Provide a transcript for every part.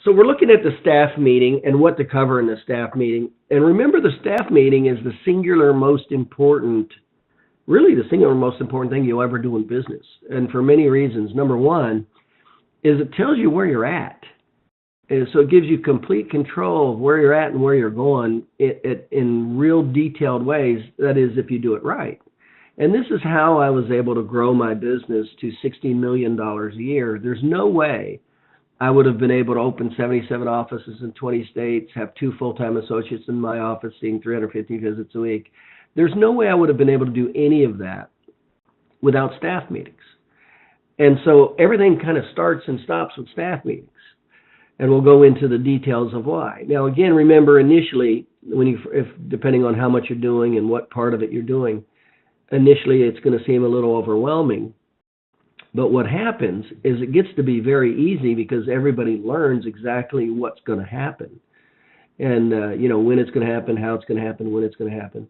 So we're looking at the staff meeting and what to cover in the staff meeting. And remember, the staff meeting is the singular most important, really the singular most important thing you'll ever do in business. And for many reasons. Number one is it tells you where you're at. And so it gives you complete control of where you're at and where you're going in real detailed ways. That is, if you do it right. And this is how I was able to grow my business to $16 million a year. There's no way I would have been able to open 77 offices in 20 states, have 2 full-time associates in my office seeing 350 visits a week. There's no way I would have been able to do any of that without staff meetings. And so everything kind of starts and stops with staff meetings. And we'll go into the details of why. Now, again, remember initially, depending on how much you're doing and what part of it you're doing, initially it's going to seem a little overwhelming. But what happens is it gets to be very easy because everybody learns exactly what's going to happen. And, when it's going to happen, how it's going to happen, when it's going to happen.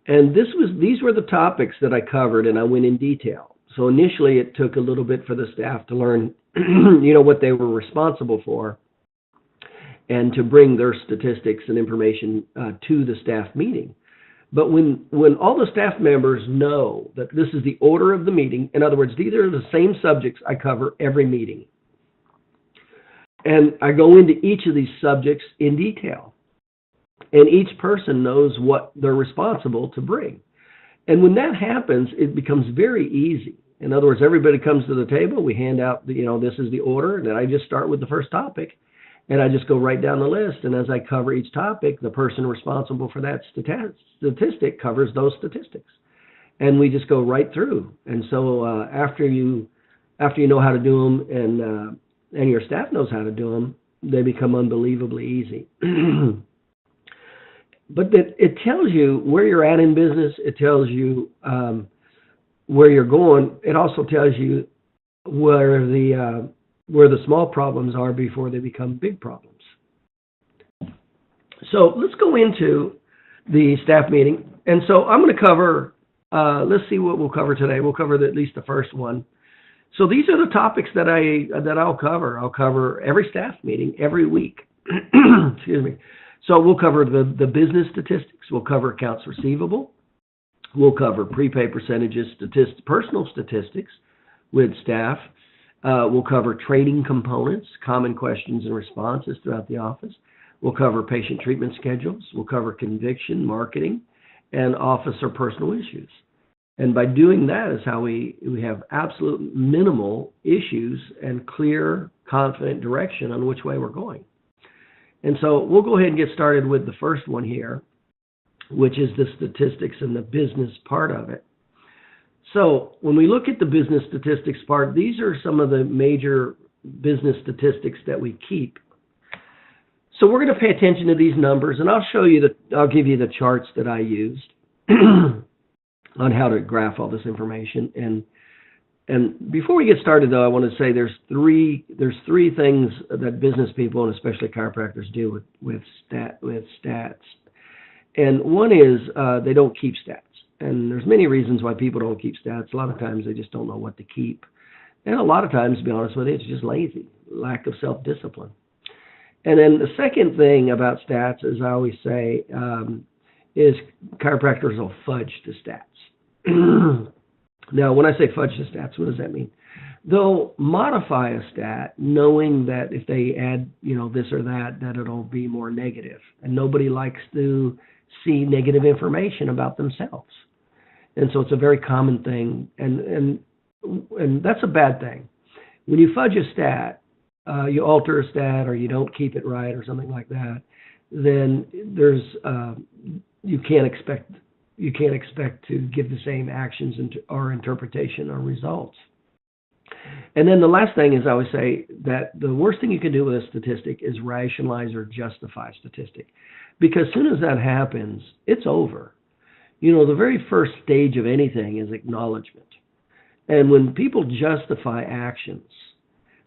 And these were the topics that I covered, and I went in detail. So initially it took a little bit for the staff to learn, what they were responsible for and to bring their statistics and information to the staff meeting. But when all the staff members know that this is the order of the meeting, in other words, these are the same subjects I cover every meeting. And I go into each of these subjects in detail. And each person knows what they're responsible to bring. And when that happens, it becomes very easy. In other words, everybody comes to the table, we hand out, this is the order, and then I just start with the first topic. And I just go right down the list, and as I cover each topic, the person responsible for that statistic covers those statistics. And we just go right through. And so after you know how to do them and your staff knows how to do them, they become unbelievably easy. But it tells you where you're at in business. It tells you where you're going. It also tells you where the small problems are before they become big problems. So let's go into the staff meeting. And so I'm going to cover, let's see what we'll cover today. We'll cover at least the first one. So these are the topics that I'll cover. I'll cover every staff meeting every week. Excuse me. So we'll cover the business statistics. We'll cover accounts receivable. We'll cover prepaid percentages, personal statistics with staff. We'll cover training components, common questions and responses throughout the office. We'll cover patient treatment schedules. We'll cover conviction, marketing, and office or personal issues. And by doing that is how we have absolute minimal issues and clear, confident direction on which way we're going. And so we'll go ahead and get started with the first one here, which is the statistics and the business part of it. So when we look at the business statistics part, these are some of the major business statistics that we keep. So we're going to pay attention to these numbers, and I'll give you the charts that I used on how to graph all this information. And before we get started, though, I want to say there's three things that business people and especially chiropractors do with stats. And one is they don't keep stats. And there's many reasons why people don't keep stats. A lot of times they just don't know what to keep. And a lot of times, to be honest with you, it's just lazy, lack of self-discipline. And then the second thing about stats, as I always say, is chiropractors will fudge the stats. Now, when I say fudge the stats, what does that mean? They'll modify a stat knowing that if they add, this or that it'll be more negative. And nobody likes to see negative information about themselves. And so it's a very common thing, and that's a bad thing. When you fudge a stat, you alter a stat or you don't keep it right or something like that, then you can't expect to give the same actions or interpretation or results. And then the last thing is I always say that the worst thing you can do with a statistic is rationalize or justify a statistic. Because as soon as that happens, it's over. The very first stage of anything is acknowledgement. And when people justify actions,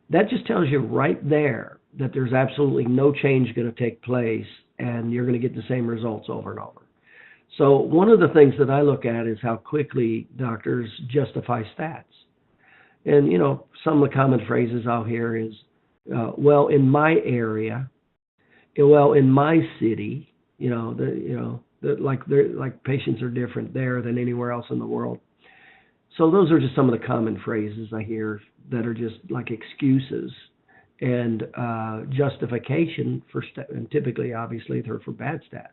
that just tells you right there that there's absolutely no change going to take place and you're going to get the same results over and over. So one of the things that I look at is how quickly doctors justify stats. And, some of the common phrases I'll hear is, well, in my area, well, in my city, like patients are different there than anywhere else in the world. So those are just some of the common phrases I hear that are just like excuses and justification for, and typically, obviously, they're for bad stats.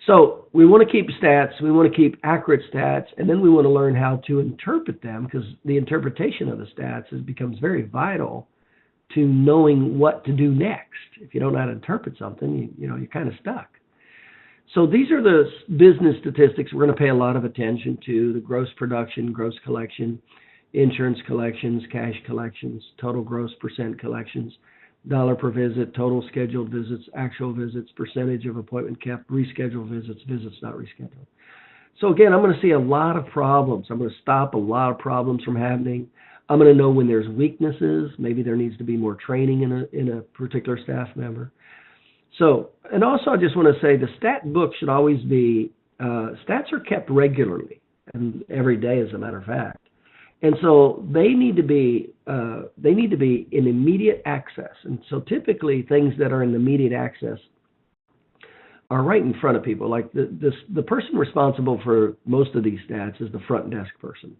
So we want to keep stats, we want to keep accurate stats, and then we want to learn how to interpret them, because the interpretation of the stats becomes very vital to knowing what to do next. If you don't know how to interpret something, you're kind of stuck. So these are the business statistics we're going to pay a lot of attention to: the gross production, gross collection, insurance collections, cash collections, total gross percent collections, dollar per visit, total scheduled visits, actual visits, percentage of appointment kept, rescheduled visits, visits not rescheduled. So again, I'm going to see a lot of problems. I'm going to stop a lot of problems from happening. I'm going to know when there's weaknesses. Maybe there needs to be more training in a particular staff member. So, and also I just want to say the stat book should always be, stats are kept regularly and every day, as a matter of fact. And so they need to be in immediate access. And so typically things that are in immediate access are right in front of people. Like the person responsible for most of these stats is the front desk person,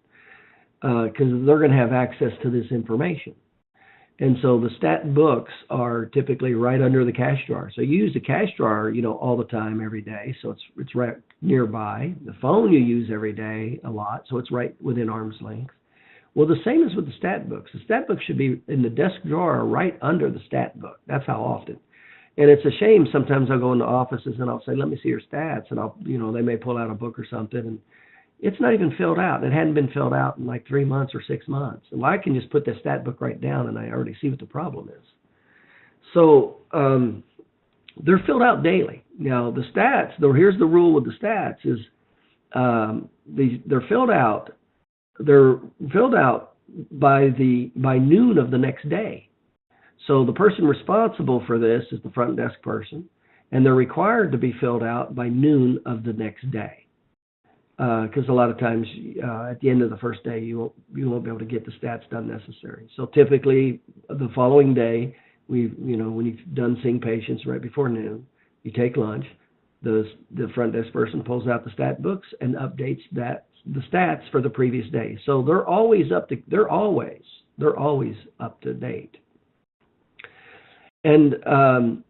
because they're going to have access to this information. And so the stat books are typically right under the cash drawer. So you use the cash drawer, all the time, every day. So it's right nearby. The phone you use every day a lot, so it's right within arm's length. Well, the same is with the stat books. The stat book should be in the desk drawer right under the stat book. That's how often. And it's a shame sometimes I'll go into offices and I'll say, let me see your stats. And they may pull out a book or something, and it's not even filled out. It hadn't been filled out in like 3 months or 6 months. And I can just put the stat book right down and I already see what the problem is. So they're filled out daily. Now, the stats, though, here's the rule with the stats is they're filled out. They're filled out by noon of the next day. So the person responsible for this is the front desk person, and they're required to be filled out by noon of the next day. Because a lot of times at the end of the first day, you won't be able to get the stats done necessary. So typically the following day, when you've done seeing patients right before noon, you take lunch. The front desk person pulls out the stat books and updates the stats for the previous day. So they're always up to date. And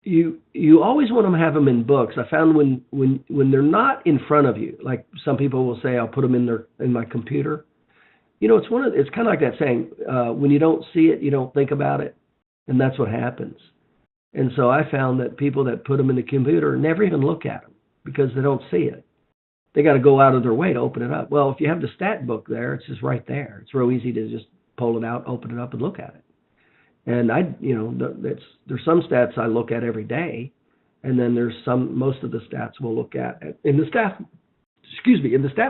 you always want to have them in books. I found when they're not in front of you, like some people will say, I'll put them in my computer. It's kind of like that saying, when you don't see it, you don't think about it, and that's what happens. And so I found that people that put them in the computer never even look at them because they don't see it. They got to go out of their way to open it up. Well, if you have the stat book there, it's just right there. It's real easy to just pull it out, open it up, and look at it. And there's some stats I look at every day, and then most of the stats we'll look at in the staff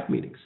meetings.